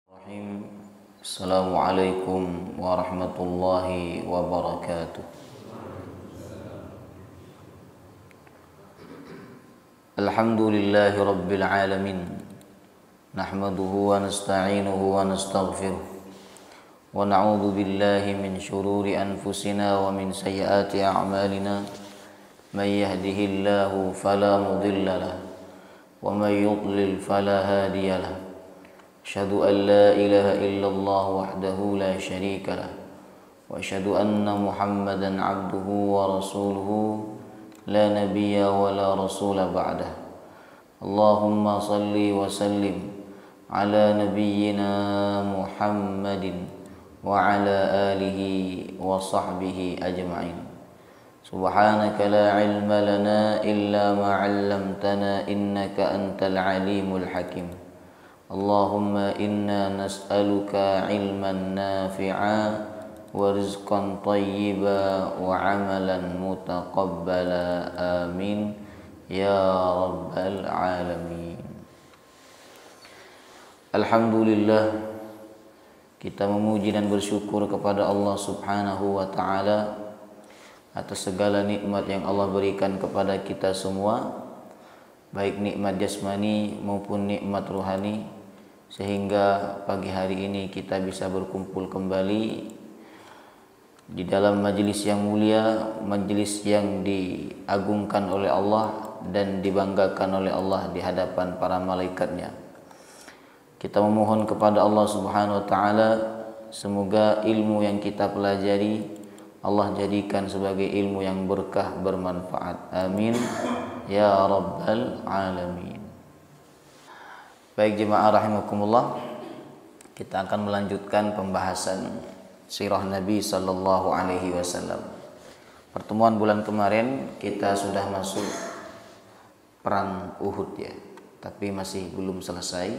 Bismillahirrahmanirrahim. Assalamualaikum warahmatullahi wabarakatuh. Alhamdulillahi rabbil alamin. Nahmaduhu wa nasta'inuhu wa nastaghfiruh. Wa na'udzu billahi min shururi anfusina wa min sayyiati a'malina. May yahdihillahu fala mudilla lahu wa may yudlil fala hadiya lahu. Asyhadu an la ilaha illallah wahdahu la syarika lah wa asyhadu anna Muhammadan abduhu wa rasuluhu la nabiyya wa la rasula ba'dah. Allahumma salli wa sallim ala nabiyyina Muhammadin wa ala alihi wa sahbihi ajma'in. Subhanaka la ilma lana illa ma 'allamtana innaka antal alimul hakim. Allahumma inna nas'aluka ilman nafi'a wa rizqan tayyiba wa amalan mutaqabbala amin ya rabbal alamin. Alhamdulillah, kita memuji dan bersyukur kepada Allah subhanahu wa ta'ala atas segala nikmat yang Allah berikan kepada kita semua, baik nikmat jasmani maupun nikmat ruhani, sehingga pagi hari ini kita bisa berkumpul kembali di dalam majelis yang mulia, majelis yang diagungkan oleh Allah dan dibanggakan oleh Allah di hadapan para malaikatnya. Kita memohon kepada Allah subhanahu wa ta'ala, semoga ilmu yang kita pelajari Allah jadikan sebagai ilmu yang berkah, bermanfaat. Amin ya rabbal alamin. Baik jemaah rahimakumullah, kita akan melanjutkan pembahasan sirah Nabi sallallahu alaihi wasallam. Pertemuan bulan kemarin kita sudah masuk perang Uhud ya, tapi masih belum selesai.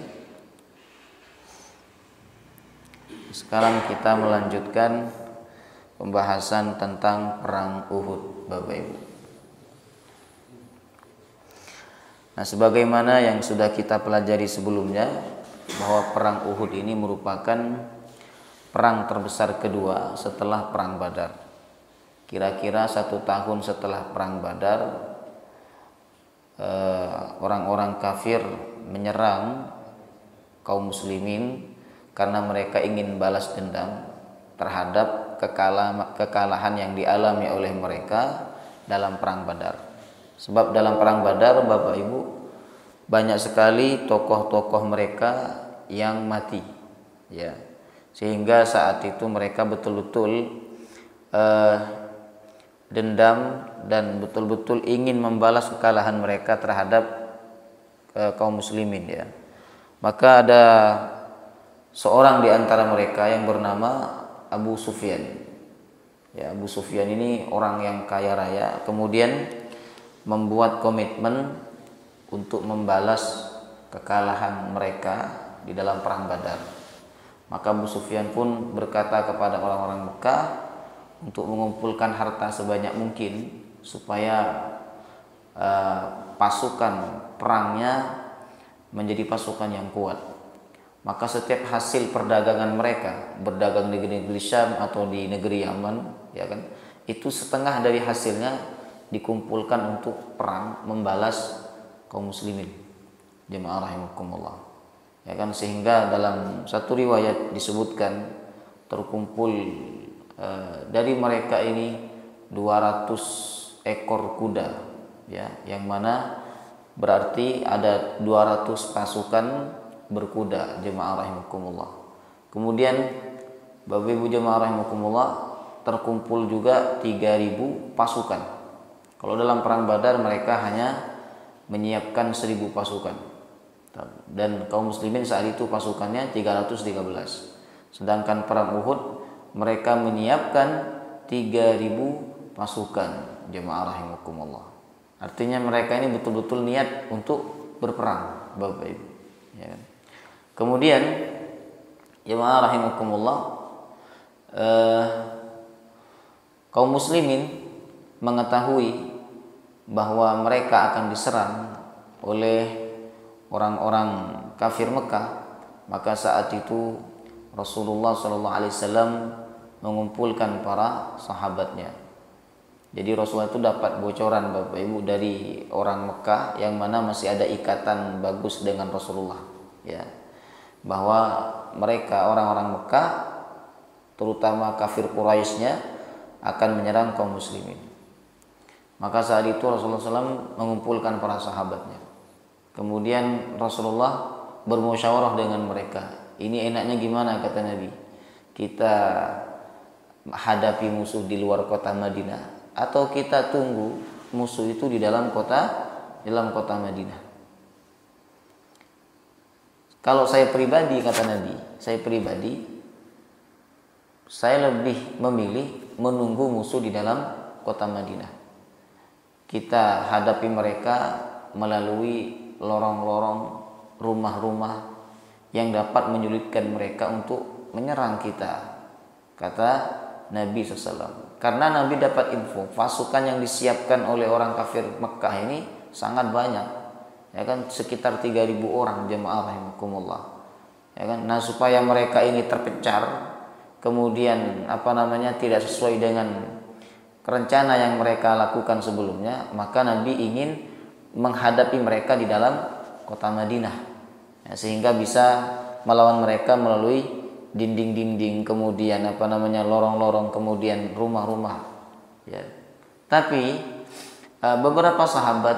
Sekarang kita melanjutkan pembahasan tentang perang Uhud, Bapak Ibu. Nah, sebagaimana yang sudah kita pelajari sebelumnya, bahwa perang Uhud ini merupakan perang terbesar kedua setelah perang Badar. Kira-kira 1 tahun setelah perang Badar, orang-orang kafir menyerang kaum muslimin karena mereka ingin balas dendam terhadap kekalahan yang dialami oleh mereka dalam perang Badar. Sebab dalam perang Badar, Bapak Ibu, banyak sekali tokoh-tokoh mereka yang mati, ya. Sehingga saat itu mereka betul-betul dendam dan betul-betul ingin membalas kekalahan mereka terhadap kaum muslimin, ya. Maka ada seorang di antara mereka yang bernama Abu Sufyan. Ya, Abu Sufyan ini orang yang kaya raya, kemudian membuat komitmen untuk membalas kekalahan mereka di dalam perang Badar. Maka Abu Sufyan pun berkata kepada orang-orang Mekah untuk mengumpulkan harta sebanyak mungkin supaya pasukan perangnya menjadi pasukan yang kuat. Maka setiap hasil perdagangan mereka, berdagang di negeri Syam atau di negeri Yaman, ya kan, itu setengah dari hasilnya dikumpulkan untuk perang membalas kaum muslimin. Jemaah rahimakumullah. Ya kan, sehingga dalam satu riwayat disebutkan terkumpul dari mereka ini 200 ekor kuda, ya, yang mana berarti ada 200 pasukan berkuda. Jemaah rahimakumullah. Kemudian Bapak Ibu jemaah rahimakumullah, terkumpul juga 3000 pasukan. Kalau dalam perang Badar mereka hanya menyiapkan 1000 pasukan, dan kaum muslimin saat itu pasukannya 313. Sedangkan perang Uhud mereka menyiapkan 3000 pasukan. Jemaah rahimakumullah. Artinya mereka ini betul-betul niat untuk berperang, Bapak Ibu, ya kan? Kemudian jemaah rahimakumullah, kaum muslimin mengetahui bahwa mereka akan diserang oleh orang-orang kafir Mekah, Maka saat itu Rasulullah SAW mengumpulkan para sahabatnya. Jadi Rasulullah itu dapat bocoran Bapak Ibu dari orang Mekah yang mana masih ada ikatan bagus dengan Rasulullah, ya, bahwa mereka orang-orang Mekah terutama kafir Quraisynya akan menyerang kaum muslimin. Maka saat itu Rasulullah SAW mengumpulkan para sahabatnya. Kemudian Rasulullah bermusyawarah dengan mereka. Ini enaknya gimana kata Nabi? Kita hadapi musuh di luar kota Madinah atau kita tunggu musuh itu di dalam kota Madinah? Kalau saya pribadi kata Nabi, saya lebih memilih menunggu musuh di dalam kota Madinah. Kita hadapi mereka melalui lorong-lorong, rumah-rumah yang dapat menyulitkan mereka untuk menyerang kita, kata Nabi SAW. Karena Nabi dapat info pasukan yang disiapkan oleh orang kafir Mekah ini sangat banyak, ya kan, sekitar 3.000 orang jemaah rahimakumullah, ya kan. Nah, supaya mereka ini terpencar, kemudian tidak sesuai dengan rencana yang mereka lakukan sebelumnya, maka Nabi ingin menghadapi mereka di dalam kota Madinah, ya, sehingga bisa melawan mereka melalui dinding-dinding, kemudian lorong-lorong, kemudian rumah-rumah, ya. Tapi beberapa sahabat,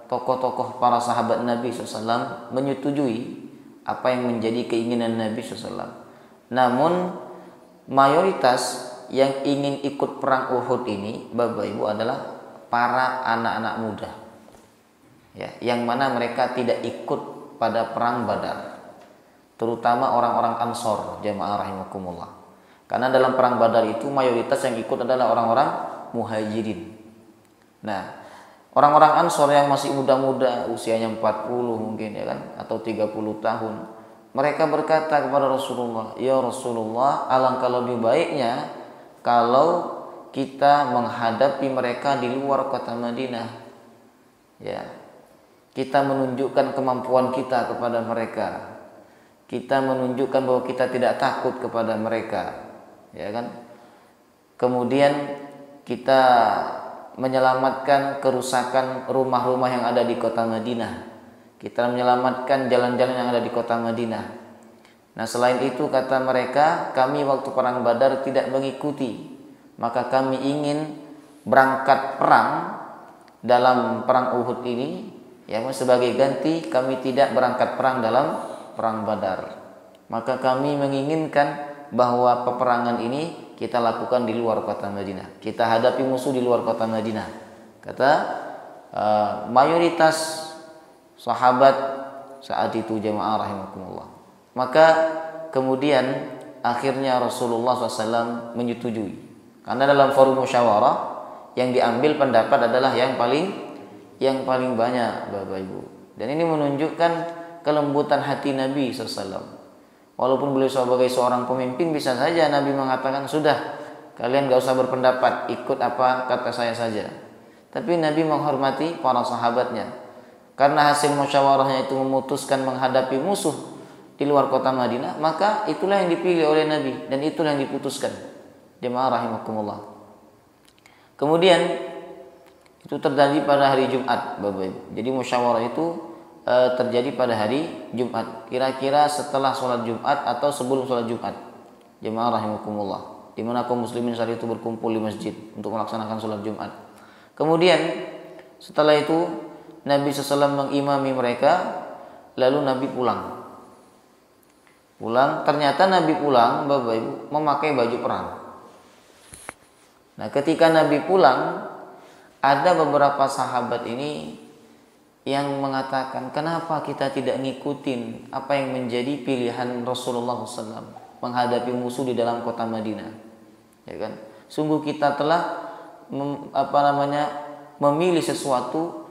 tokoh-tokoh para sahabat Nabi SAW menyetujui apa yang menjadi keinginan Nabi SAW. Namun mayoritas yang ingin ikut perang Uhud ini Bapak Ibu adalah para anak-anak muda, ya, yang mana mereka tidak ikut pada perang Badar, terutama orang-orang Ansor jemaah rahimakumullah. Karena dalam perang Badar itu mayoritas yang ikut adalah orang-orang Muhajirin. Nah, orang-orang Ansor yang masih muda-muda, usianya 40 mungkin, ya kan, atau 30 tahun, mereka berkata kepada Rasulullah, "Ya Rasulullah, alangkah lebih baiknya kalau kita menghadapi mereka di luar kota Madinah, ya. Kita menunjukkan kemampuan kita kepada mereka. Kita menunjukkan bahwa kita tidak takut kepada mereka, ya kan. Kemudian kita menyelamatkan kerusakan rumah-rumah yang ada di kota Madinah. Kita menyelamatkan jalan-jalan yang ada di kota Madinah. Nah, selain itu kata mereka, kami waktu perang Badar tidak mengikuti, maka kami ingin berangkat perang dalam perang Uhud ini, ya, sebagai ganti kami tidak berangkat perang dalam perang Badar. Maka kami menginginkan bahwa peperangan ini kita lakukan di luar kota Madinah. Kita hadapi musuh di luar kota Madinah, kata mayoritas sahabat saat itu jemaah rahimakumullah. Maka kemudian akhirnya Rasulullah SAW menyetujui. Karena dalam forum musyawarah yang diambil pendapat adalah yang paling banyak Bapak Ibu. Dan ini menunjukkan kelembutan hati Nabi SAW. Walaupun beliau sebagai seorang pemimpin, bisa saja Nabi mengatakan, sudah, kalian gak usah berpendapat, ikut apa kata saya saja. Tapi Nabi menghormati para sahabatnya. Karena hasil musyawarahnya itu memutuskan menghadapi musuh di luar kota Madinah, maka itulah yang dipilih oleh Nabi dan itulah yang diputuskan. Jemaah rahimakumullah. Kemudian itu terjadi pada hari Jumat Bapak Ibu. Jadi musyawarah itu terjadi pada hari Jumat, kira-kira setelah sholat Jumat atau sebelum sholat Jumat, jemaah rahimakumullah, di mana kaum muslimin saat itu berkumpul di masjid untuk melaksanakan sholat Jumat. Kemudian setelah itu Nabi SAW mengimami mereka, lalu Nabi pulang. Ternyata Nabi pulang Bapak Ibu memakai baju perang. Nah, ketika Nabi pulang, ada beberapa sahabat ini yang mengatakan, kenapa kita tidak ngikutin apa yang menjadi pilihan Rasulullah SAW menghadapi musuh di dalam kota Madinah, ya kan? Sungguh kita telah memilih sesuatu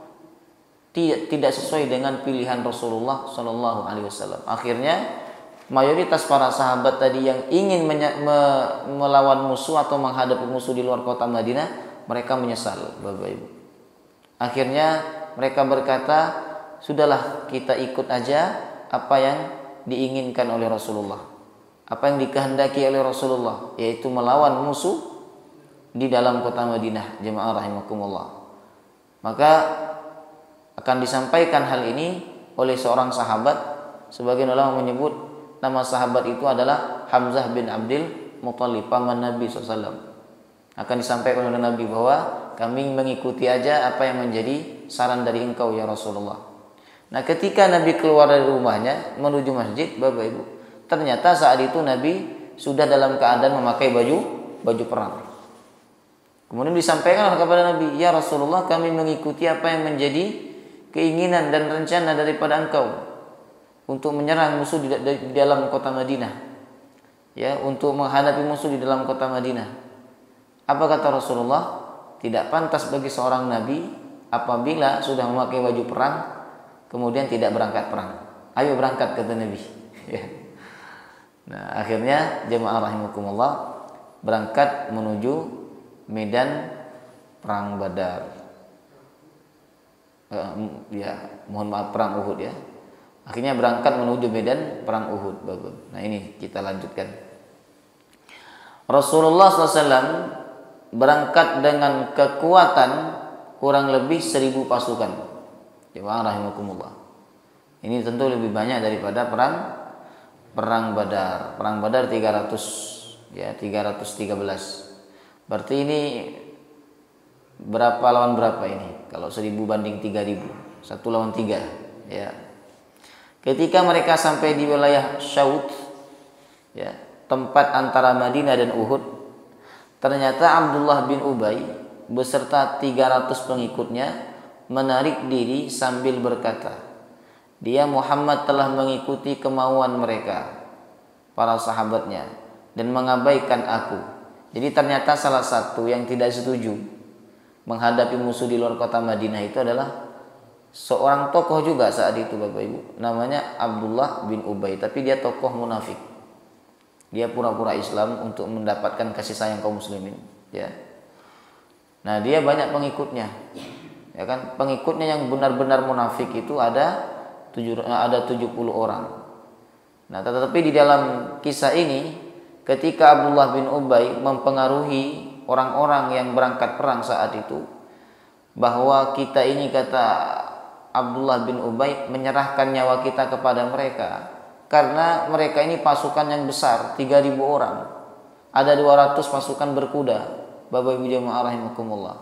tidak sesuai dengan pilihan Rasulullah SAW. Akhirnya mayoritas para sahabat tadi yang ingin melawan musuh atau menghadapi musuh di luar kota Madinah, mereka menyesal Bapak Ibu. Akhirnya mereka berkata, sudahlah kita ikut aja apa yang diinginkan oleh Rasulullah, apa yang dikehendaki oleh Rasulullah, yaitu melawan musuh di dalam kota Madinah, jemaah rahimakumullah. Maka akan disampaikan hal ini oleh seorang sahabat. Sebagian ulama menyebut nama sahabat itu adalah Hamzah bin Abdul Muthalib, paman Nabi SAW. Akan disampaikan oleh Nabi bahwa kami mengikuti aja apa yang menjadi saran dari engkau ya Rasulullah. Nah, ketika Nabi keluar dari rumahnya menuju masjid, Bapak Ibu, ternyata saat itu Nabi sudah dalam keadaan memakai baju perang. Kemudian disampaikan kepada Nabi, ya Rasulullah, kami mengikuti apa yang menjadi keinginan dan rencana daripada engkau untuk menyerang musuh di dalam kota Madinah, ya, untuk menghadapi musuh di dalam kota Madinah. Apa kata Rasulullah? Tidak pantas bagi seorang nabi apabila sudah memakai baju perang kemudian tidak berangkat perang. Ayo berangkat, kata Nabi. Nah, akhirnya jemaah rahimakumullah berangkat menuju medan perang Badar. Mohon maaf, perang Uhud ya. Akhirnya berangkat menuju medan perang Uhud. Bagus. Nah, ini kita lanjutkan. Rasulullah SAW berangkat dengan kekuatan kurang lebih 1.000 pasukan. Jemaah rahimakumullah. Ini tentu lebih banyak daripada perang Badar. Perang Badar 300 ya, 313. Berarti ini berapa lawan berapa ini? Kalau 1.000 banding 3.000, 1 lawan 3 ya. Ketika mereka sampai di wilayah Syaut ya, tempat antara Madinah dan Uhud, ternyata Abdullah bin Ubay beserta 300 pengikutnya menarik diri sambil berkata, dia Muhammad telah mengikuti kemauan mereka, para sahabatnya, dan mengabaikan aku. Jadi ternyata salah satu yang tidak setuju menghadapi musuh di luar kota Madinah itu adalah seorang tokoh juga saat itu, Bapak Ibu. Namanya Abdullah bin Ubay, tapi dia tokoh munafik. Dia pura-pura Islam untuk mendapatkan kasih sayang kaum muslimin, ya. Nah, dia banyak pengikutnya. Ya kan? Pengikutnya yang benar-benar munafik itu ada 70 orang. Nah, tetapi di dalam kisah ini ketika Abdullah bin Ubay mempengaruhi orang-orang yang berangkat perang saat itu, bahwa kita ini, kata Abdullah bin Ubay, menyerahkan nyawa kita kepada mereka karena mereka ini pasukan yang besar, 3.000 orang. Ada 200 pasukan berkuda. Bapak Ibu jemaah rahimakumullah.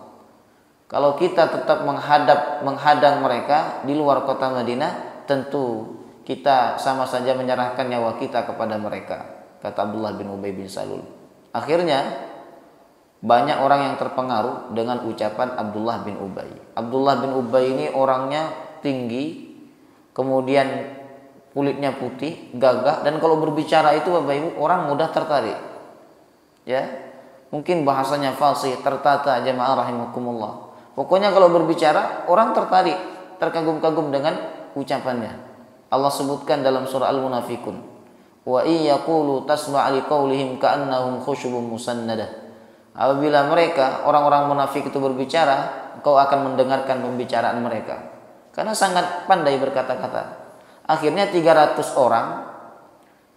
Kalau kita tetap menghadang mereka di luar kota Madinah, tentu kita sama saja menyerahkan nyawa kita kepada mereka, kata Abdullah bin Ubay bin Salul. Akhirnya banyak orang yang terpengaruh dengan ucapan Abdullah bin Ubay. Abdullah bin Ubay ini orangnya tinggi, kemudian kulitnya putih, gagah, dan kalau berbicara itu Bapak Ibu orang mudah tertarik. Ya, mungkin bahasanya fasih, tertata, jemaah rahimakumullah. Pokoknya kalau berbicara orang tertarik, terkagum-kagum dengan ucapannya. Allah sebutkan dalam surah Al-Munafikun, wa iyaqulu tasma' liqaulihim ka'annahum khusyubun musannadah. Apabila mereka, orang-orang munafik itu berbicara, engkau akan mendengarkan pembicaraan mereka karena sangat pandai berkata-kata. Akhirnya 300 orang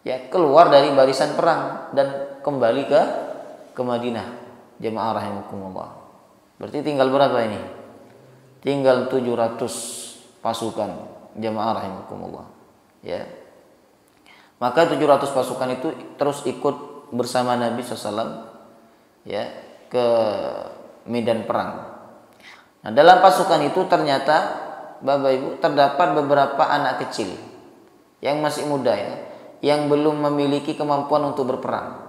ya keluar dari barisan perang dan kembali ke Madinah. Jemaah rahimakumullah. Berarti tinggal berapa ini? Tinggal 700 pasukan, jemaah rahimakumullah. Ya. Maka 700 pasukan itu terus ikut bersama Nabi SAW ya ke medan perang. Nah, dalam pasukan itu ternyata Bapak Ibu terdapat beberapa anak kecil yang masih muda ya, yang belum memiliki kemampuan untuk berperang.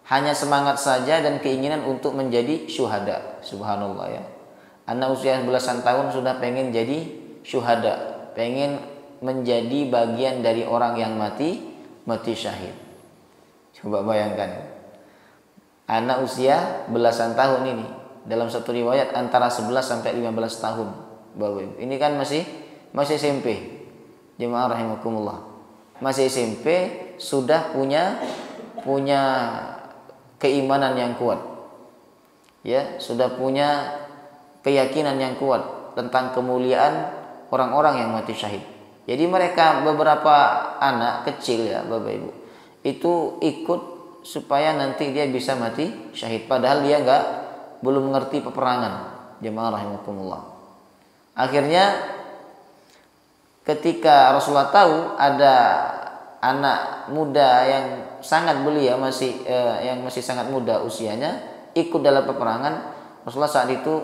Hanya semangat saja dan keinginan untuk menjadi syuhada. Subhanallah ya. Anak usia belasan tahun sudah pengen jadi syuhada, pengen menjadi bagian dari orang yang mati syahid. Coba bayangkan. Anak usia belasan tahun ini, dalam satu riwayat antara 11 sampai 15 tahun. Bapak Ibu, ini kan masih SMP. Jemaah rahimakumullah. Masih SMP sudah punya keimanan yang kuat. Ya, sudah punya keyakinan yang kuat tentang kemuliaan orang-orang yang mati syahid. Jadi mereka beberapa anak kecil ya Bapak Ibu itu ikut supaya nanti dia bisa mati syahid, padahal dia belum mengerti peperangan. Jemaah rahimakumullah. Akhirnya ketika Rasulullah tahu ada anak muda yang sangat belia yang masih sangat muda usianya ikut dalam peperangan, Rasulullah saat itu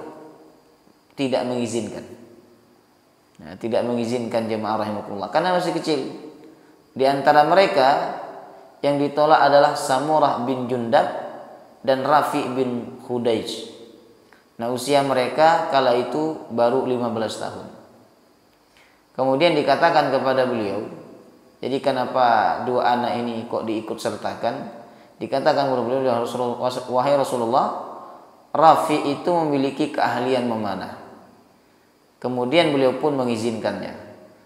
tidak mengizinkan. Nah, tidak mengizinkan jemaah rahimakumullah karena masih kecil. Di antara mereka yang ditolak adalah Samurah bin Jundab dan Rafi bin Khudaij. Nah, usia mereka kala itu baru 15 tahun. Kemudian dikatakan kepada beliau, jadi kenapa dua anak ini kok diikut sertakan? Dikatakan kepada beliau, wahai Rasulullah, Rafi itu memiliki keahlian memanah. Kemudian beliau pun mengizinkannya.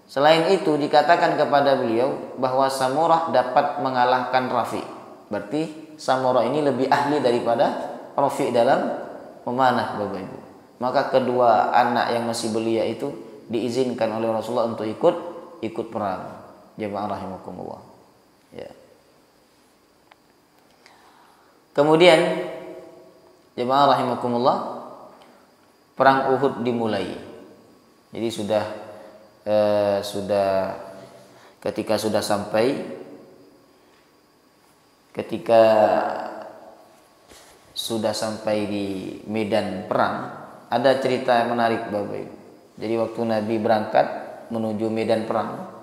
Selain itu dikatakan kepada beliau bahwa Samurah dapat mengalahkan Rafi. Berarti Samurah ini lebih ahli daripada Rafi dalam memanah Bapak Ibu. Maka kedua anak yang masih belia itu diizinkan oleh Rasulullah untuk ikut perang. Jemaah rahimakumullah. Ya. Kemudian jemaah rahimakumullah, perang Uhud dimulai. Jadi ketika sudah sampai di medan perang, ada cerita yang menarik Bapak Ibu. Jadi waktu Nabi berangkat menuju medan perang,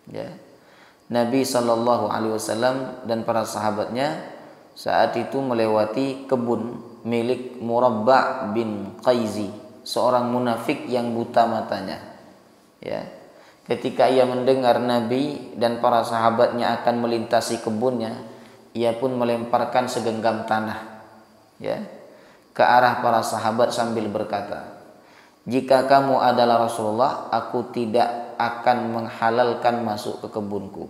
ya, Nabi SAW dan para sahabatnya saat itu melewati kebun milik Murabba' bin Qaizi, seorang munafik yang buta matanya. Ya, ketika ia mendengar Nabi dan para sahabatnya akan melintasi kebunnya, ia pun melemparkan segenggam tanah, ya, ke arah para sahabat sambil berkata, jika kamu adalah Rasulullah, aku tidak akan menghalalkan masuk ke kebunku.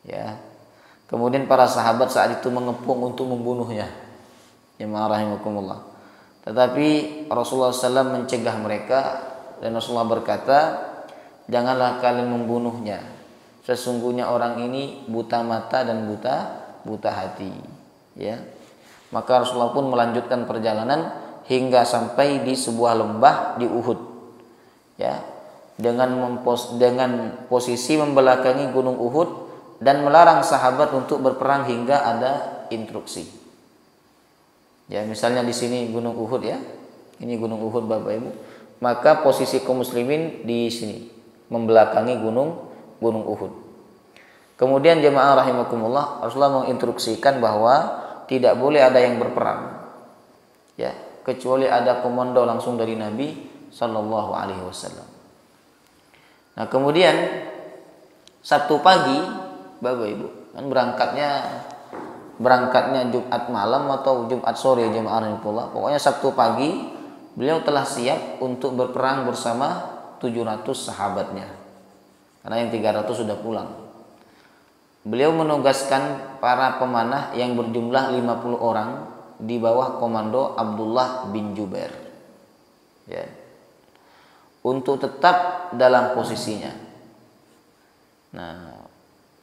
Ya. Kemudian para sahabat saat itu mengepung untuk membunuhnya. Jemaah rahimakumullah. Tetapi Rasulullah SAW mencegah mereka dan Rasulullah berkata, janganlah kalian membunuhnya. Sesungguhnya orang ini buta mata dan buta hati. Ya. Maka Rasulullah pun melanjutkan perjalanan hingga sampai di sebuah lembah di Uhud. Ya. Dengan posisi membelakangi gunung Uhud dan melarang sahabat untuk berperang hingga ada instruksi. Ya, misalnya di sini gunung Uhud ya. Ini gunung Uhud Bapak Ibu. Maka posisi kaum muslimin di sini membelakangi gunung Uhud. Kemudian jemaah rahimakumullah, Rasulullah menginstruksikan bahwa tidak boleh ada yang berperang. Ya, kecuali ada komando langsung dari Nabi sallallahu alaihi wasallam. Nah, kemudian Sabtu pagi Bapak Ibu, kan berangkatnya Jumat malam atau Jumat sore jemaah rahimakumullah. Pokoknya Sabtu pagi beliau telah siap untuk berperang bersama 700 sahabatnya. Karena yang 300 sudah pulang. Beliau menugaskan para pemanah yang berjumlah 50 orang di bawah komando Abdullah bin Jubair. Ya. Untuk tetap dalam posisinya. Nah,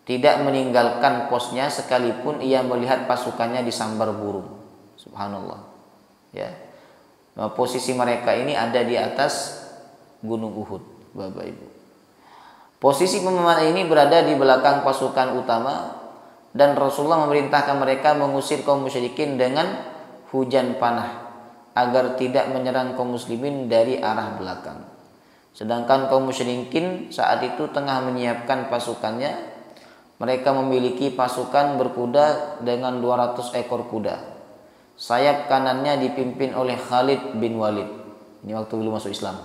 tidak meninggalkan posnya sekalipun ia melihat pasukannya disambar burung. Subhanallah. Ya. Nah, posisi mereka ini ada di atas gunung Uhud, Bapak Ibu. Posisi pemanah ini berada di belakang pasukan utama dan Rasulullah memerintahkan mereka mengusir kaum musyrikin dengan hujan panah agar tidak menyerang kaum muslimin dari arah belakang. Sedangkan kaum musyrikin saat itu tengah menyiapkan pasukannya. Mereka memiliki pasukan berkuda dengan 200 ekor kuda. Sayap kanannya dipimpin oleh Khalid bin Walid. Ini waktu belum masuk Islam.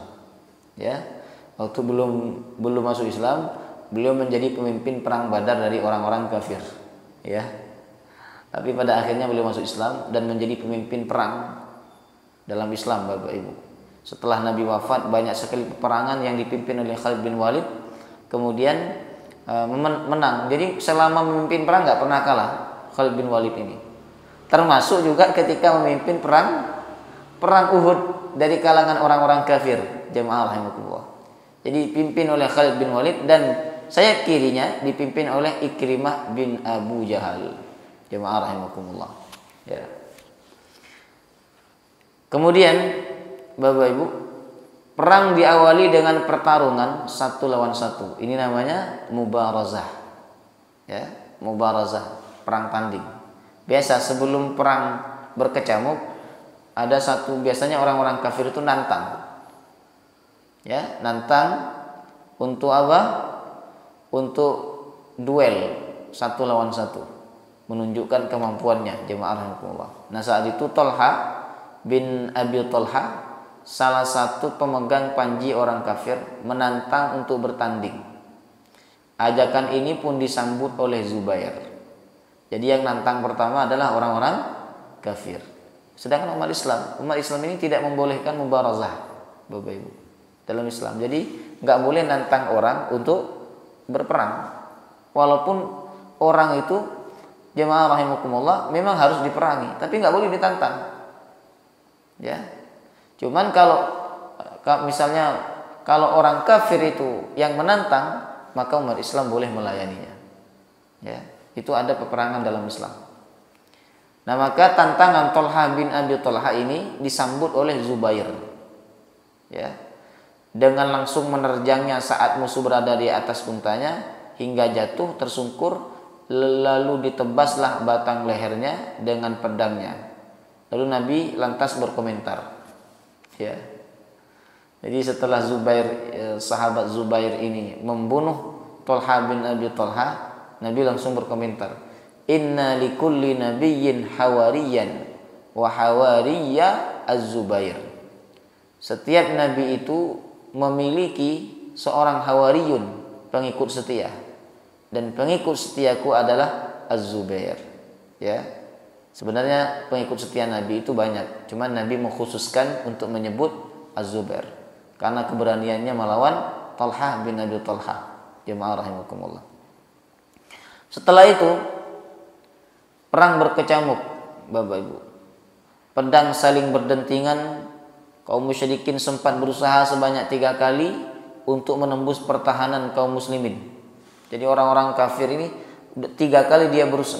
Ya. Waktu belum masuk Islam, beliau menjadi pemimpin perang Badar dari orang-orang kafir. Ya. Tapi pada akhirnya beliau masuk Islam dan menjadi pemimpin perang dalam Islam Bapak Ibu. Setelah Nabi wafat, banyak sekali peperangan yang dipimpin oleh Khalid bin Walid. Kemudian menang. Jadi selama memimpin perang nggak pernah kalah Khalid bin Walid ini. Termasuk juga ketika memimpin perang Uhud dari kalangan orang-orang kafir. Jemaah rahimakumullah. Jadi dipimpin oleh Khalid bin Walid dan sayap kirinya dipimpin oleh Ikrimah bin Abu Jahal. Jemaah rahimakumullah. Ya. Kemudian Bapak Ibu, perang diawali dengan pertarungan satu lawan satu. Ini namanya mubarazah. Ya, mubarazah, perang tanding. Biasa sebelum perang berkecamuk ada satu, biasanya orang-orang kafir itu nantang. Ya, nantang untuk apa? Untuk duel satu lawan satu, menunjukkan kemampuannya. Jemaah rahimakumullah. Nah, saat itu Tolha bin Abi Tolha, salah satu pemegang panji orang kafir, menantang untuk bertanding. Ajakan ini pun disambut oleh Zubair. Jadi yang nantang pertama adalah orang-orang kafir. Sedangkan umat Islam ini tidak membolehkan mubarazah, Bapak Ibu, dalam Islam. Jadi nggak boleh nantang orang untuk berperang. Walaupun orang itu, jemaah rahimakumullah, memang harus diperangi, tapi nggak boleh ditantang. Ya. Cuman kalau misalnya kalau orang kafir itu yang menantang, maka umat Islam boleh melayaninya. Ya, itu ada peperangan dalam Islam. Nah, maka tantangan Tolha bin Abi Tolha ini disambut oleh Zubair. Ya. Dengan langsung menerjangnya saat musuh berada di atas untanya hingga jatuh tersungkur, lalu ditebaslah batang lehernya dengan pedangnya. Lalu Nabi lantas berkomentar. Ya. Jadi setelah sahabat Zubair ini membunuh Tolha bin Abi Tolha, Nabi langsung berkomentar, inna likulli nabiyyin hawariyan wa hawariya az-Zubair. Setiap nabi itu memiliki seorang hawariyun, pengikut setia, dan pengikut setiaku adalah az-Zubair. Ya. Sebenarnya pengikut setia Nabi itu banyak, cuman Nabi mengkhususkan untuk menyebut Az-Zubair karena keberaniannya melawan Tolha bin Abi Tolha. Jemaah rahimakumullah. Setelah itu perang berkecamuk, Bapak Ibu. Pedang saling berdentingan. Kaum musyrikin sempat berusaha sebanyak 3 kali untuk menembus pertahanan kaum muslimin. Jadi orang-orang kafir ini 3 kali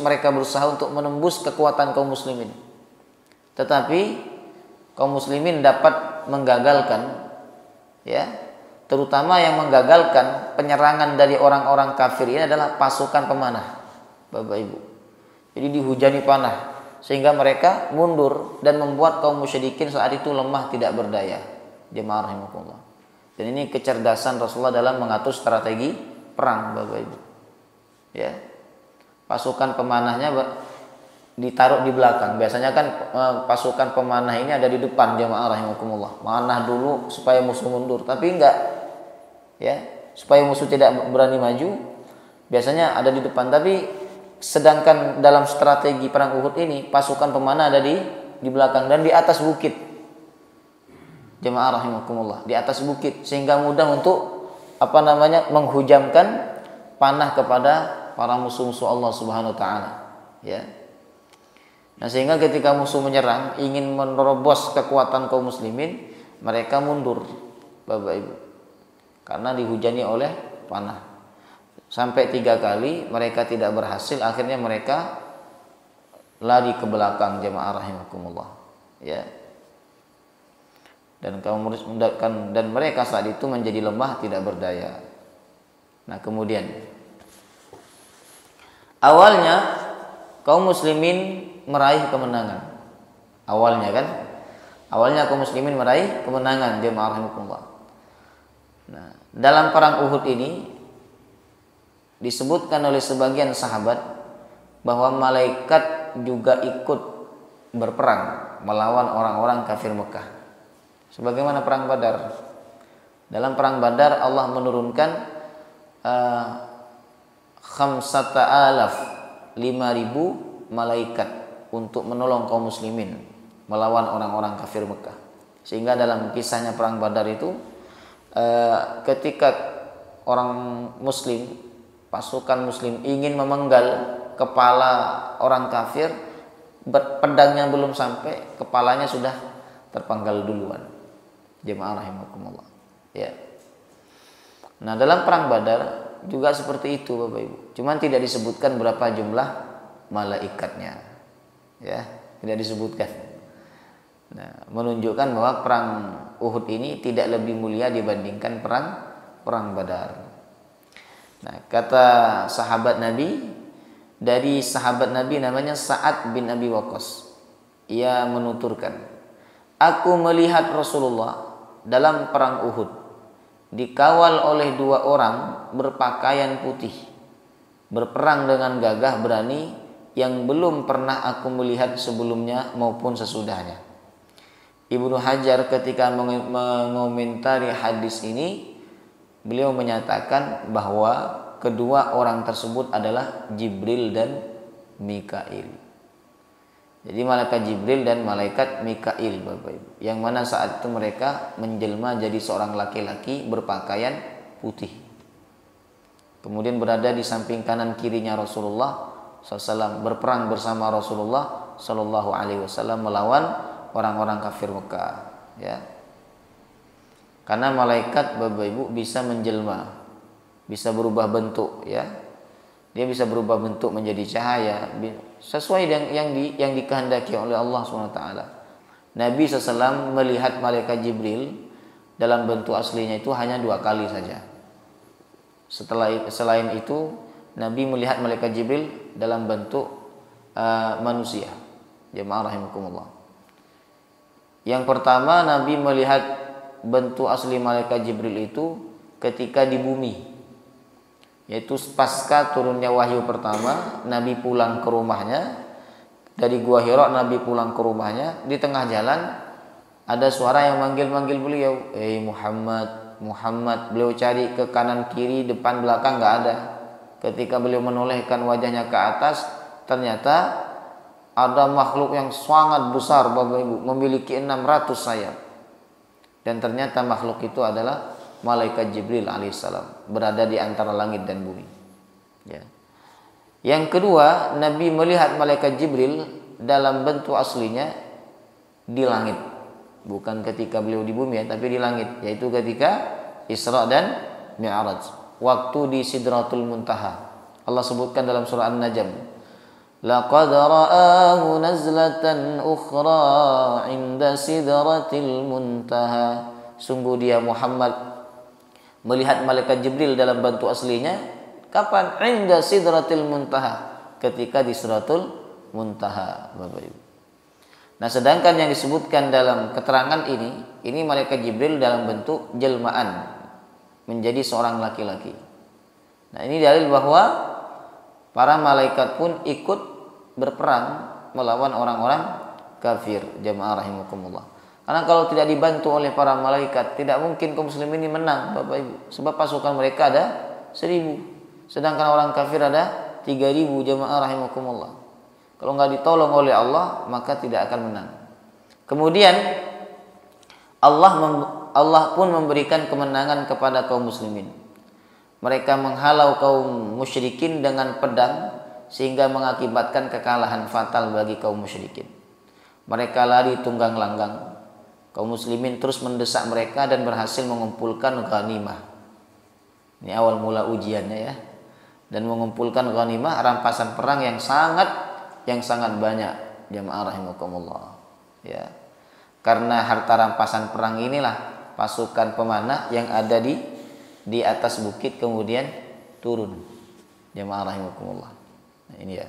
mereka berusaha untuk menembus kekuatan kaum muslimin. Tetapi kaum muslimin dapat menggagalkan, ya. Terutama yang menggagalkan penyerangan dari orang-orang kafir ini adalah pasukan pemanah, Bapak Ibu. Jadi dihujani panah sehingga mereka mundur dan membuat kaum musyrikin saat itu lemah tidak berdaya. Jemaah rahimakumullah. Dan ini kecerdasan Rasulullah dalam mengatur strategi perang, Bapak Ibu. Ya. Pasukan pemanahnya ditaruh di belakang. Biasanya kan pasukan pemanah ini ada di depan, jemaah rahimakumullah. Manah dulu supaya musuh mundur, tapi enggak. Ya, supaya musuh tidak berani maju, biasanya ada di depan. Tapi sedangkan dalam strategi perang Uhud ini, pasukan pemanah ada di belakang dan di atas bukit. Jemaah rahimakumullah, di atas bukit, sehingga mudah untuk menghujamkan panah kepada para musuh-musuh Allah Subhanahu wa taala, ya. Nah, sehingga ketika musuh menyerang ingin menerobos kekuatan kaum muslimin, mereka mundur, Bapak Ibu. Karena dihujani oleh panah. Sampai 3 kali mereka tidak berhasil, akhirnya mereka lari ke belakang, jemaah rahimakumullah. Ya. Dan mereka saat itu menjadi lemah tidak berdaya. Nah, kemudian awalnya kaum muslimin meraih kemenangan. Awalnya kaum muslimin meraih kemenangan, jemaah rahimakumullah. Nah, dalam perang Uhud ini disebutkan oleh sebagian sahabat bahwa malaikat juga ikut berperang melawan orang-orang kafir Mekah. Sebagaimana perang Badar. Dalam perang Badar Allah menurunkan 5.000 malaikat untuk menolong kaum muslimin melawan orang-orang kafir Mekah. Sehingga dalam kisahnya perang Badar itu ketika orang muslim, pasukan muslim ingin memenggal kepala orang kafir, pedangnya belum sampai, kepalanya sudah terpenggal duluan. Jemaah rahimakumullah. Ya. Nah, dalam perang Badar juga seperti itu Bapak Ibu. Cuman tidak disebutkan berapa jumlah malaikatnya. Ya, tidak disebutkan. Nah, menunjukkan bahwa perang Uhud ini tidak lebih mulia dibandingkan perang Badar. Nah, kata sahabat Nabi, dari sahabat Nabi namanya Sa'ad bin Abi Waqqas. Ia menuturkan, aku melihat Rasulullah dalam perang Uhud dikawal oleh 2 orang berpakaian putih, berperang dengan gagah berani yang belum pernah aku melihat sebelumnya maupun sesudahnya. Ibnu Hajar ketika mengomentari hadis ini, beliau menyatakan bahwa kedua orang tersebut adalah Jibril dan Mikail. Jadi malaikat Jibril dan malaikat Mikail Bapak Ibu, yang mana saat itu mereka menjelma jadi seorang laki-laki berpakaian putih. Kemudian berada di samping kanan kirinya Rasulullah SAW, berperang bersama Rasulullah SAW melawan orang-orang kafir Mekah. Ya. Karena malaikat Bapak Ibu bisa menjelma, bisa berubah bentuk, ya. Dia bisa berubah bentuk menjadi cahaya sesuai yang dikehendaki oleh Allah SWT. Nabi SAW melihat malaikat Jibril dalam bentuk aslinya itu hanya 2 kali saja. Selain itu Nabi melihat malaikat Jibril dalam bentuk manusia. Jemaah rahimakumullah. Yang pertama Nabi melihat bentuk asli malaikat Jibril itu ketika di bumi, yaitu pasca turunnya wahyu pertama. Nabi pulang ke rumahnya dari Gua Hira. Nabi pulang ke rumahnya, di tengah jalan ada suara yang manggil-manggil beliau, Muhammad, Muhammad. Beliau cari ke kanan kiri depan belakang, nggak ada. Ketika beliau menolehkan wajahnya ke atas, ternyata ada makhluk yang sangat besar Bapak Ibu, memiliki 600 sayap. Dan ternyata makhluk itu adalah malaikat Jibril alaihissalam, berada di antara langit dan bumi. Ya. Yang kedua, Nabi melihat malaikat Jibril dalam bentuk aslinya di langit, bukan ketika beliau di bumi, ya, tapi di langit, yaitu ketika Isra dan Mi'raj, waktu di Sidratul Muntaha. Allah sebutkan dalam surah An-Najm, laqad ra'ahu nazlatan ukhra 'inda Sidratil Muntaha. Sungguh dia Muhammad melihat malaikat Jibril dalam bentuk aslinya kapan? Inda Sidratil Muntaha, ketika di Sidratul Muntaha Bapak Ibu. Nah, sedangkan yang disebutkan dalam keterangan ini malaikat Jibril dalam bentuk jelmaan menjadi seorang laki-laki. Nah, ini dalil bahwa para malaikat pun ikut berperang melawan orang-orang kafir. Jamaah rahimakumullah. Karena kalau tidak dibantu oleh para malaikat, tidak mungkin kaum muslimin ini menang Bapak Ibu. Sebab pasukan mereka ada 1000, sedangkan orang kafir ada 3000. Jamaah rahimakumullah. Kalau nggak ditolong oleh Allah, maka tidak akan menang. Kemudian Allah pun memberikan kemenangan kepada kaum muslimin. Mereka menghalau kaum musyrikin dengan pedang sehingga mengakibatkan kekalahan fatal bagi kaum musyrikin. Mereka lari tunggang langgang. Kaum muslimin terus mendesak mereka dan berhasil mengumpulkan ghanimah. Ini awal mula ujiannya, ya. Dan mengumpulkan ghanimah, rampasan perang yang sangat banyak. Jamaah rahimakumullah. Ya. Karena harta rampasan perang inilah pasukan pemanah yang ada di atas bukit kemudian turun. Jamaah rahimakumullah. Nah, ini ya.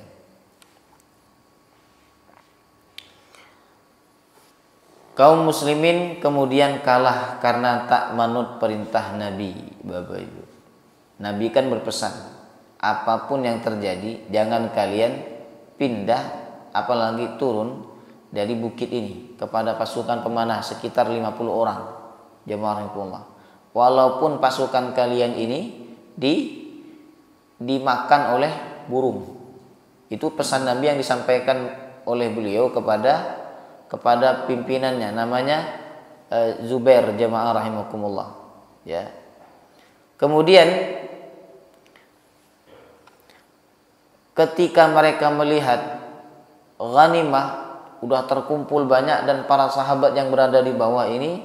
Kaum muslimin kemudian kalah karena tak manut perintah Nabi, Bapak Ibu. Nabi kan berpesan, apapun yang terjadi jangan kalian pindah apalagi turun dari bukit ini kepada pasukan pemanah sekitar 50 orang. Jamaah rahimakumullah. Walaupun pasukan kalian ini dimakan oleh burung. Itu pesan Nabi yang disampaikan oleh beliau kepada pimpinannya, namanya Zubair. Jamaah rahimakumullah. Ya. Kemudian ketika mereka melihat ghanimah udah terkumpul banyak dan para sahabat yang berada di bawah ini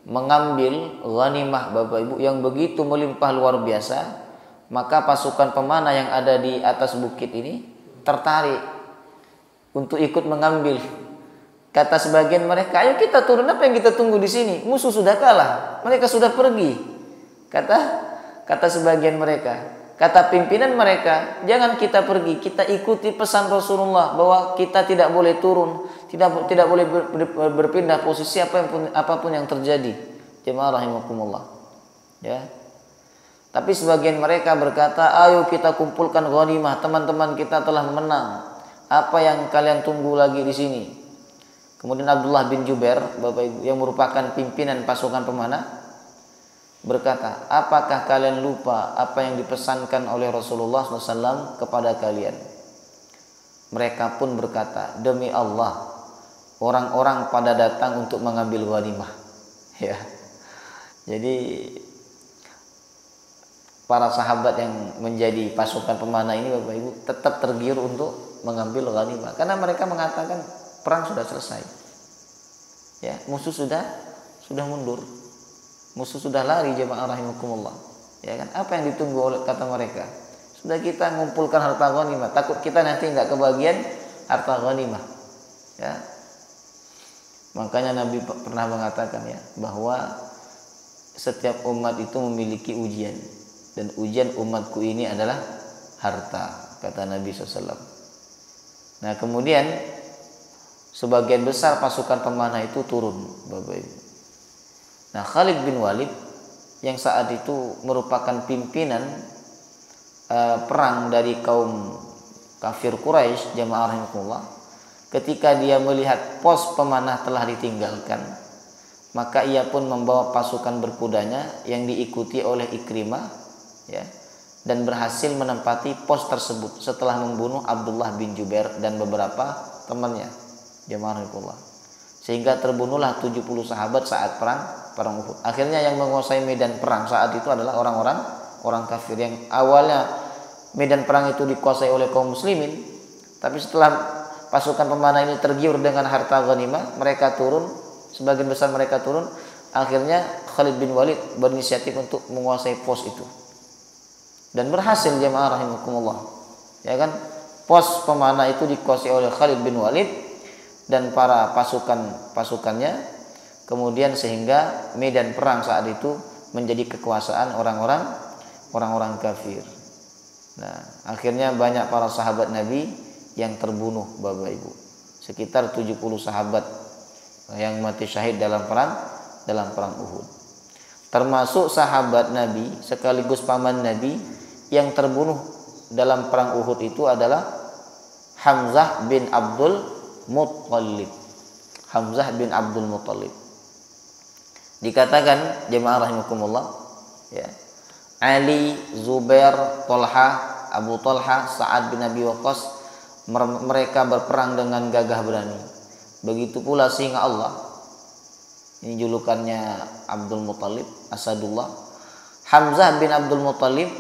mengambil ghanimah Bapak Ibu yang begitu melimpah luar biasa, maka pasukan pemanah yang ada di atas bukit ini tertarik untuk ikut mengambil. Kata sebagian mereka, ayo kita turun, apa yang kita tunggu di sini? Musuh sudah kalah, mereka sudah pergi. Kata sebagian mereka, kata pimpinan mereka, jangan kita pergi, kita ikuti pesan Rasulullah bahwa kita tidak boleh turun, tidak boleh berpindah posisi apapun yang terjadi. Jemaah rahimakumullah. Ya. Tapi sebagian mereka berkata, ayo kita kumpulkan ghanimah, teman-teman kita telah menang. Apa yang kalian tunggu lagi di sini? Kemudian Abdullah bin Jubair, Bapak Ibu, yang merupakan pimpinan pasukan pemanah, berkata, apakah kalian lupa apa yang dipesankan oleh Rasulullah SAW kepada kalian? Mereka pun berkata, demi Allah, orang-orang pada datang untuk mengambil ghanimah. Ya. Jadi para sahabat yang menjadi pasukan pemanah ini, Bapak Ibu, tetap tergiur untuk mengambil ghanimah karena mereka mengatakan perang sudah selesai. Ya, musuh sudah mundur. Musuh sudah lari, jemaah rahimakumullah. Ya kan? Apa yang ditunggu oleh kata mereka? Sudah kita mengumpulkan harta ghanimah, takut kita nanti enggak kebagian harta ghanimah. Ya. Makanya Nabi pernah mengatakan ya bahwa setiap umat itu memiliki ujian, dan ujian umatku ini adalah harta, kata Nabi SAW. Nah, kemudian sebagian besar pasukan pemanah itu turun, Bapak Ibu. Nah, Khalid bin Walid yang saat itu merupakan pimpinan perang dari kaum kafir Quraisy, jamaah rahimakumullah, ketika dia melihat pos pemanah telah ditinggalkan, maka ia pun membawa pasukan berkudanya yang diikuti oleh Ikrimah, ya, dan berhasil menempati pos tersebut setelah membunuh Abdullah bin Jubair dan beberapa temannya, jamaah rahimakumullah. Sehingga terbunuhlah 70 sahabat saat perang Uhud. Akhirnya yang menguasai medan perang saat itu adalah orang kafir yang awalnya medan perang itu dikuasai oleh kaum muslimin, tapi setelah pasukan pemanah ini tergiur dengan harta ghanimah, mereka turun, sebagian besar mereka turun. Akhirnya Khalid bin Walid berinisiatif untuk menguasai pos itu. Dan berhasil, jemaah rahimakumullah. Ya kan? Pos pemanah itu dikuasai oleh Khalid bin Walid dan para pasukannya. Kemudian sehingga medan perang saat itu menjadi kekuasaan orang-orang kafir. Nah, akhirnya banyak para sahabat Nabi yang terbunuh, Bapak Ibu. Sekitar 70 sahabat yang mati syahid dalam perang Uhud. Termasuk sahabat Nabi sekaligus paman Nabi yang terbunuh dalam perang Uhud itu adalah Hamzah bin Abdul Muttalib. Hamzah bin Abdul Muttalib. Dikatakan, jemaah rahimakumullah, ya, Ali, Zubair, Tolha, Abu Tolha, Sa'ad bin Abi Waqqas, mereka berperang dengan gagah berani. Begitu pula singa Allah. Ini julukannya Abdul Muttalib, Asadullah. Hamzah bin Abdul Muttalib,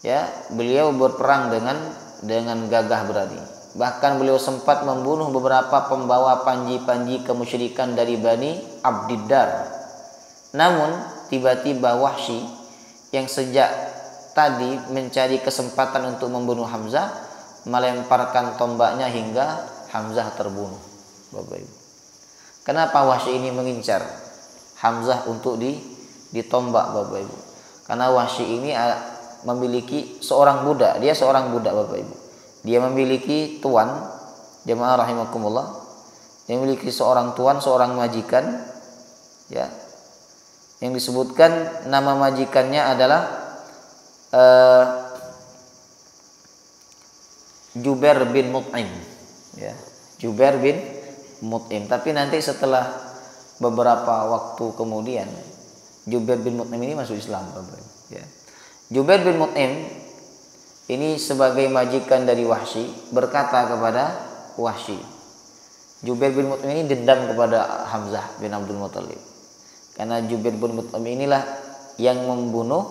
ya, beliau berperang dengan gagah berani. Bahkan beliau sempat membunuh beberapa pembawa panji-panji kemusyrikan dari Bani Abdiddar. Namun tiba-tiba Wahsy yang sejak tadi mencari kesempatan untuk membunuh Hamzah melemparkan tombaknya hingga Hamzah terbunuh, Bapak Ibu. Kenapa Wahsy ini mengincar Hamzah untuk ditombak, Bapak Ibu? Karena Wahsy ini memiliki seorang budak, dia seorang budak, Bapak Ibu. Dia memiliki tuan, jemaah rahimakumullah. Dia memiliki seorang tuan, seorang majikan, ya. Yang disebutkan nama majikannya adalah Jubair bin Mut'im, ya. Jubair bin Mut'im. Tapi nanti setelah beberapa waktu kemudian Jubair bin Mut'im ini masuk Islam, Bapak, ya. Jubair bin Mut'im ini sebagai majikan dari Wahsy berkata kepada Wahsy, Jubair bin Mut'im ini dendam kepada Hamzah bin Abdul Muttalib. Karena Jubair bin Mut'im inilah yang membunuh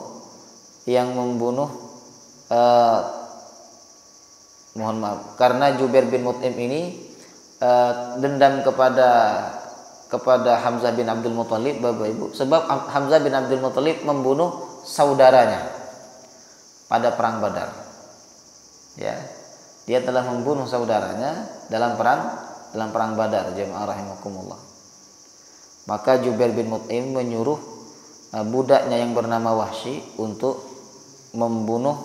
mohon maaf, karena Jubair bin Mut'im ini dendam kepada kepada Hamzah bin Abdul Muthalib, Bapak Ibu, sebab Hamzah bin Abdul Muthalib membunuh saudaranya pada perang Badar. Ya. Dia telah membunuh saudaranya dalam perang Badar, jemaah rahimakumullah. Maka Jubair bin Mut'im menyuruh budaknya yang bernama Wahsy untuk membunuh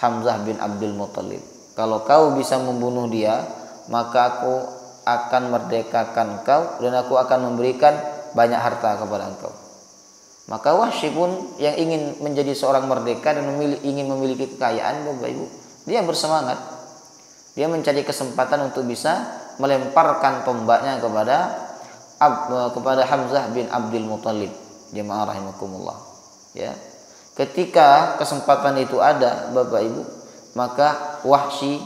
Hamzah bin Abdul Muthalib. Kalau kau bisa membunuh dia, maka aku akan merdekakan kau dan aku akan memberikan banyak harta kepada engkau. Maka Wahsy pun yang ingin menjadi seorang merdeka dan ingin memiliki kekayaan, Bapak Ibu, dia bersemangat. Dia mencari kesempatan untuk bisa melemparkan tombaknya kepada Hamzah bin Abdul Muthalib, jemaah rahimakumullah. Ya. Ketika kesempatan itu ada, Bapak Ibu, maka Wahsy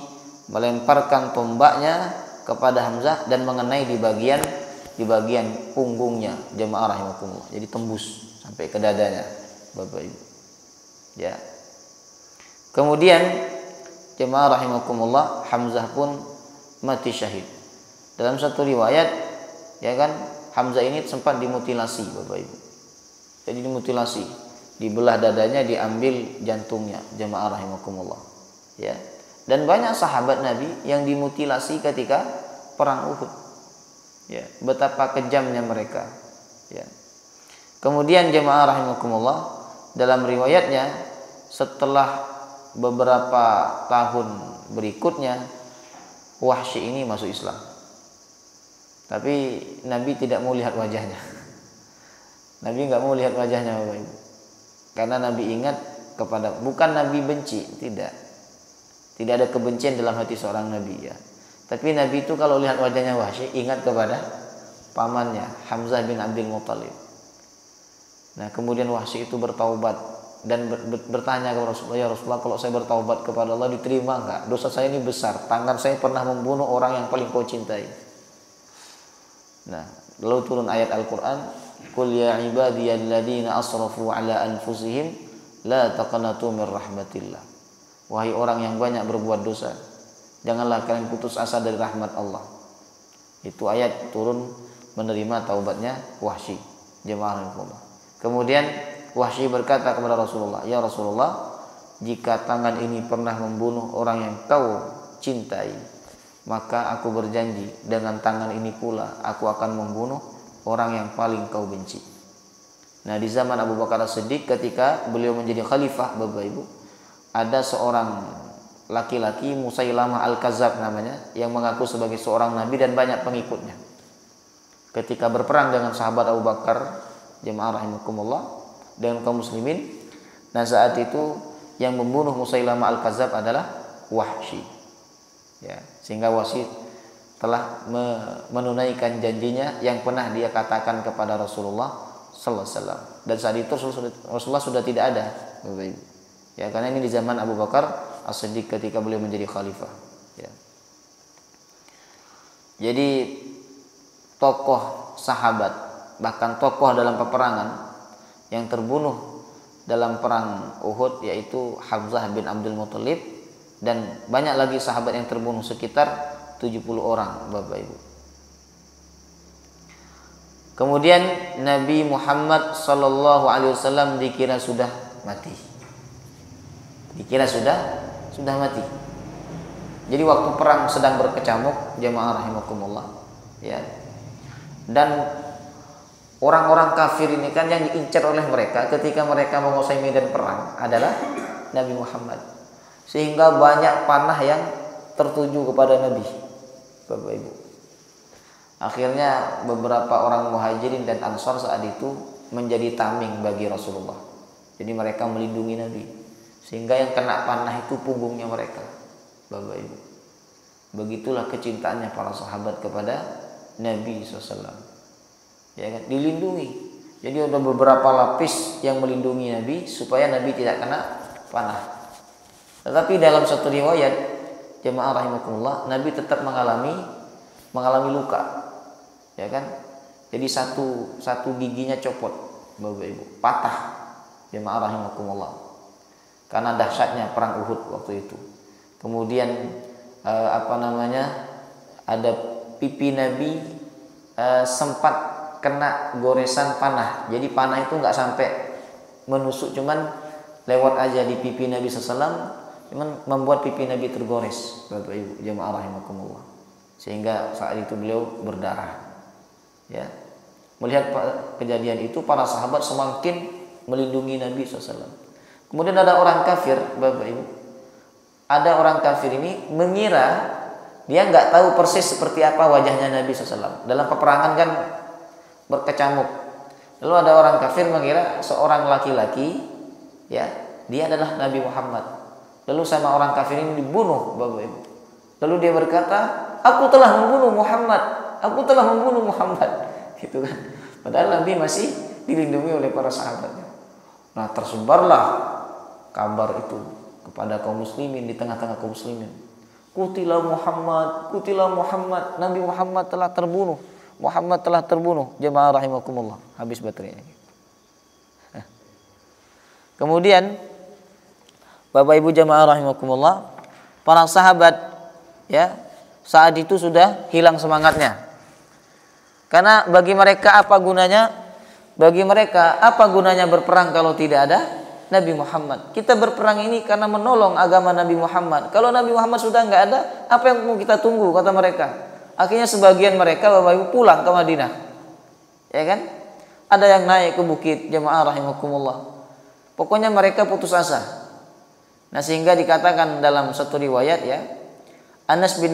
melemparkan tombaknya kepada Hamzah dan mengenai di bagian punggungnya, jemaah rahimakumullah. Jadi tembus sampai ke dadanya, Bapak Ibu. Ya. Kemudian jemaah rahimakumullah, Hamzah pun mati syahid. Dalam satu riwayat, ya kan, Hamzah ini sempat dimutilasi, Bapak Ibu. Jadi dimutilasi, dibelah dadanya, diambil jantungnya, jemaah rahimakumullah. Ya. Dan banyak sahabat Nabi yang dimutilasi ketika perang Uhud. Ya, betapa kejamnya mereka. Ya. Kemudian jemaah rahimakumullah, dalam riwayatnya setelah beberapa tahun berikutnya Wahsy ini masuk Islam. Tapi Nabi tidak mau lihat wajahnya. Nabi nggak mau lihat wajahnya, Bapak Ibu. Karena Nabi ingat bukan Nabi benci, tidak. Tidak ada kebencian dalam hati seorang Nabi, ya. Tapi Nabi itu kalau lihat wajahnya Wahsy ingat kepada pamannya Hamzah bin Abdul Muthalib. Nah, kemudian Wahsy itu bertaubat dan bertanya kepada Rasulullah, ya Rasulullah, kalau saya bertaubat kepada Allah diterima enggak? Dosa saya ini besar, tangan saya pernah membunuh orang yang paling kau cintai. Nah, lalu turun ayat Al-Quran, Qul ya ibadiyalladzina asrafu ala anfusihim la taqnatu min rahmatillah. Wahai orang yang banyak berbuat dosa, janganlah kalian putus asa dari rahmat Allah. Itu ayat turun menerima taubatnya Wahsy, jemaah Allah. Kemudian Wahsy berkata kepada Rasulullah, ya Rasulullah, jika tangan ini pernah membunuh orang yang kau cintai, maka aku berjanji dengan tangan ini pula aku akan membunuh orang yang paling kau benci. Nah, di zaman Abu Bakar As-Siddiq ketika beliau menjadi khalifah, Bapak Ibu, ada seorang laki-laki Musailamah Al-Kadzab namanya, yang mengaku sebagai seorang nabi dan banyak pengikutnya. Ketika berperang dengan sahabat Abu Bakar, jemaah rahimakumullah, dengan kaum muslimin, nah saat itu yang membunuh Musailamah Al-Kadzab adalah Wahsy. Ya, sehingga Wahsy telah menunaikan janjinya yang pernah dia katakan kepada Rasulullah sallallahu alaihi wasallam. Dan saat itu Rasulullah sudah tidak ada, Bapak Ibu. Ya, karena ini di zaman Abu Bakar As-Siddiq ketika beliau menjadi khalifah. Ya. Jadi tokoh sahabat, bahkan tokoh dalam peperangan yang terbunuh dalam perang Uhud yaitu Hamzah bin Abdul Muthalib, dan banyak lagi sahabat yang terbunuh, sekitar 70 orang, Bapak Ibu. Kemudian Nabi Muhammad sallallahu alaihi wasallam dikira sudah mati. Dikira sudah mati. Jadi waktu perang sedang berkecamuk, jemaah rahimakumullah, ya. Dan orang-orang kafir ini kan yang diincar oleh mereka ketika mereka menguasai medan perang adalah Nabi Muhammad. Sehingga banyak panah yang tertuju kepada Nabi, Bapak Ibu. Akhirnya beberapa orang Muhajirin dan Ansor saat itu menjadi tameng bagi Rasulullah. Jadi mereka melindungi Nabi, sehingga yang kena panah itu punggungnya mereka, Bapak Ibu. Begitulah kecintaannya para sahabat kepada Nabi SAW. Ya kan? Dilindungi. Jadi ada beberapa lapis yang melindungi Nabi supaya Nabi tidak kena panah. Tetapi dalam satu riwayat, jemaah rahimakumullah, Nabi tetap mengalami luka. Ya kan? Jadi satu giginya copot, Bapak Ibu, patah. Jemaah rahimakumullah. Karena dahsyatnya perang Uhud waktu itu. Kemudian ada pipi Nabi sempat kena goresan panah. Jadi panah itu nggak sampai menusuk, cuman lewat aja di pipi Nabi SAW, cuman membuat pipi Nabi tergores, Bapak Ibu jemaah rahimakumullah. Sehingga saat itu beliau berdarah. Ya. Melihat kejadian itu, para sahabat semakin melindungi Nabi SAW. Kemudian ada orang kafir, Bapak Ibu. Ada orang kafir ini mengira, dia nggak tahu persis seperti apa wajahnya Nabi SAW. Dalam peperangan kan berkecamuk. Lalu ada orang kafir mengira seorang laki-laki, ya, dia adalah Nabi Muhammad. Lalu sama orang kafir ini dibunuh, Bapak Ibu. Lalu dia berkata, aku telah membunuh Muhammad, aku telah membunuh Muhammad, gitu kan. Padahal Nabi masih dilindungi oleh para sahabatnya. Nah, tersebarlah kabar itu kepada kaum muslimin, di tengah-tengah kaum muslimin. Qutila Muhammad, qutila Muhammad, Nabi Muhammad telah terbunuh. Muhammad telah terbunuh. Jemaah rahimakumullah. Habis baterainya. Kemudian Bapak Ibu jemaah rahimakumullah, para sahabat, ya, saat itu sudah hilang semangatnya. Karena bagi mereka apa gunanya? Bagi mereka apa gunanya berperang kalau tidak ada Nabi Muhammad? Kita berperang ini karena menolong agama Nabi Muhammad. Kalau Nabi Muhammad sudah nggak ada, apa yang mau kita tunggu, kata mereka. Akhirnya sebagian mereka Bapak Ibu pulang ke Madinah. Ya kan? Ada yang naik ke bukit, jemaah rahimakumullah. Pokoknya mereka putus asa. Nah, sehingga dikatakan dalam satu riwayat, ya, Anas bin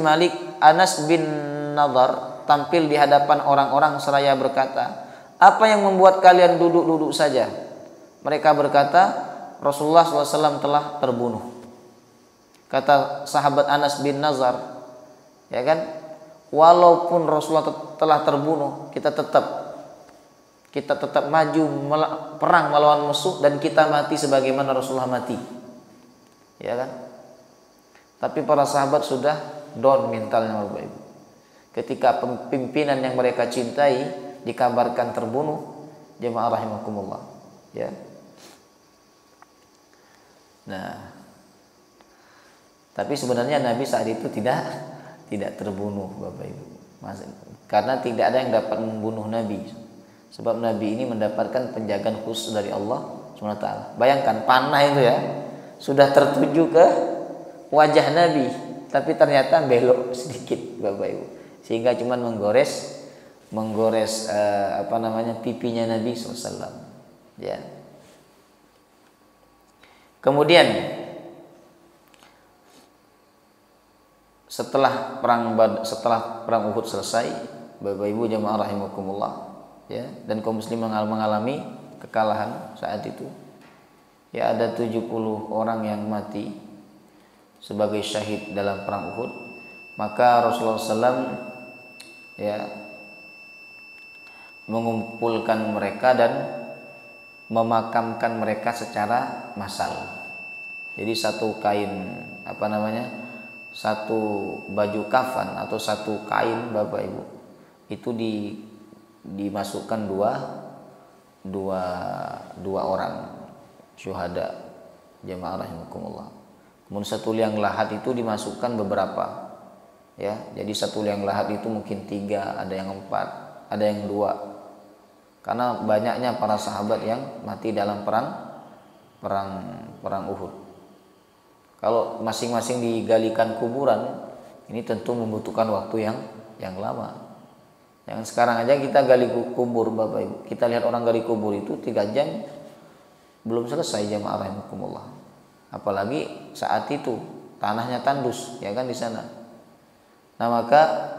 Nadhr tampil di hadapan orang-orang seraya berkata, apa yang membuat kalian duduk-duduk saja? Mereka berkata, Rasulullah SAW telah terbunuh. Kata sahabat Anas bin Nadhr, ya kan, walaupun Rasulullah telah terbunuh, kita tetap maju perang melawan musuh dan kita mati sebagaimana Rasulullah mati, ya kan. Tapi para sahabat sudah down mentalnya, Bapak Ibu. Ketika pimpinan yang mereka cintai dikabarkan terbunuh, jemaah rahimakumullah, ya. Nah, tapi sebenarnya Nabi saat itu tidak terbunuh, Bapak Ibu. Karena tidak ada yang dapat membunuh Nabi. Sebab Nabi ini mendapatkan penjagaan khusus dari Allah SWT. Bayangkan panah itu, ya, sudah tertuju ke wajah Nabi, tapi ternyata belok sedikit, Bapak Ibu, sehingga cuma menggores pipinya Nabi SAW. Ya. Kemudian setelah perang Uhud selesai, Bapak Ibu jemaah rahimakumullah, ya, dan kaum muslim mengalami kekalahan saat itu. Ya, ada 70 orang yang mati sebagai syahid dalam perang Uhud. Maka Rasulullah SAW, ya, mengumpulkan mereka dan memakamkan mereka secara massal. Jadi satu kain satu baju kafan atau satu kain, Bapak Ibu, itu dimasukkan dua orang syuhada, jemaah rahimakumullah. Kemudian satu liang lahat itu dimasukkan beberapa, ya. Jadi satu liang lahat itu mungkin 3, ada yang 4, ada yang 2. Karena banyaknya para sahabat yang mati dalam perang Uhud. Kalau masing-masing digalikan kuburan, ini tentu membutuhkan waktu yang lama. Yang sekarang aja kita gali kubur, Bapak Ibu. Kita lihat orang gali kubur itu 3 jam belum selesai, jemaah rahimakumullah. Apalagi saat itu tanahnya tandus, ya kan, di sana. Nah, maka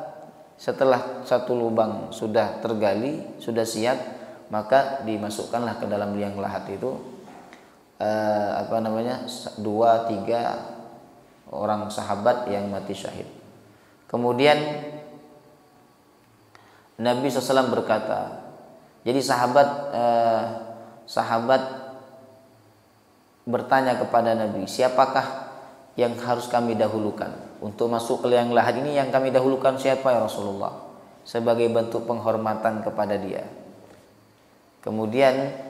setelah satu lubang sudah tergali, sudah siap, maka dimasukkanlah ke dalam liang lahat itu 2-3 orang sahabat yang mati syahid. Kemudian Nabi SAW berkata, jadi sahabat bertanya kepada Nabi, siapakah yang harus kami dahulukan untuk masuk ke liang lahat ini? Yang kami dahulukan siapa, ya Rasulullah? Sebagai bentuk penghormatan kepada dia. Kemudian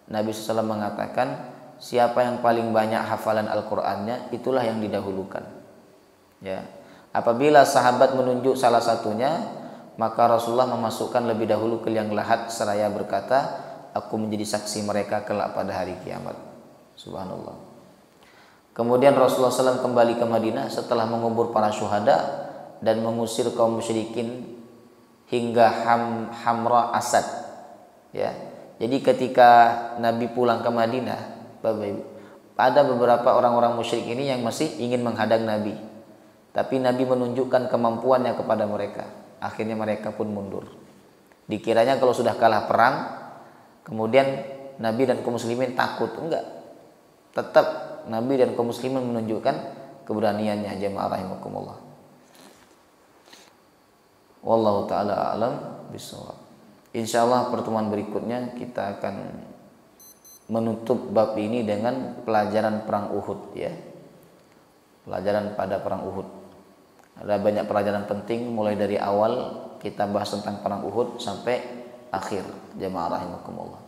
Nabi SAW mengatakan, siapa yang paling banyak hafalan Al-Qur'annya, itulah yang didahulukan. Ya. Apabila sahabat menunjuk salah satunya, maka Rasulullah memasukkan lebih dahulu ke liang lahat seraya berkata, aku menjadi saksi mereka kelak pada hari kiamat. Subhanallah. Kemudian Rasulullah SAW kembali ke Madinah setelah mengubur para syuhada dan mengusir kaum musyrikin hingga Hamra Asad. Ya. Jadi ketika Nabi pulang ke Madinah, Bapak Ibu, ada beberapa orang-orang musyrik ini yang masih ingin menghadang Nabi. Tapi Nabi menunjukkan kemampuannya kepada mereka. Akhirnya mereka pun mundur. Dikiranya kalau sudah kalah perang, kemudian Nabi dan kaum muslimin takut. Enggak. Tetap Nabi dan kaum muslimin menunjukkan keberaniannya, jemaah rahimakumullah. Wallahu taala a'lam bishawab. Insyaallah pertemuan berikutnya kita akan menutup bab ini dengan pelajaran perang Uhud, ya. Pelajaran pada perang Uhud. Ada banyak pelajaran penting mulai dari awal kita bahas tentang perang Uhud sampai akhir, jemaah rahimakumullah.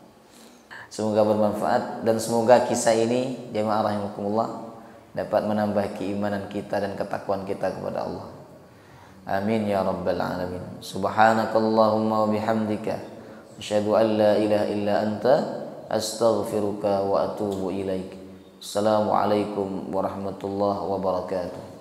Semoga bermanfaat dan semoga kisah ini, jemaah rahimakumullah, dapat menambah keimanan kita dan ketakwaan kita kepada Allah. Amin ya rabbal alamin. Subhanakallahumma wa bihamdika asyhadu an la ilaha illa anta astaghfiruka wa atubu ilaik. Assalamualaikum warahmatullahi wabarakatuh.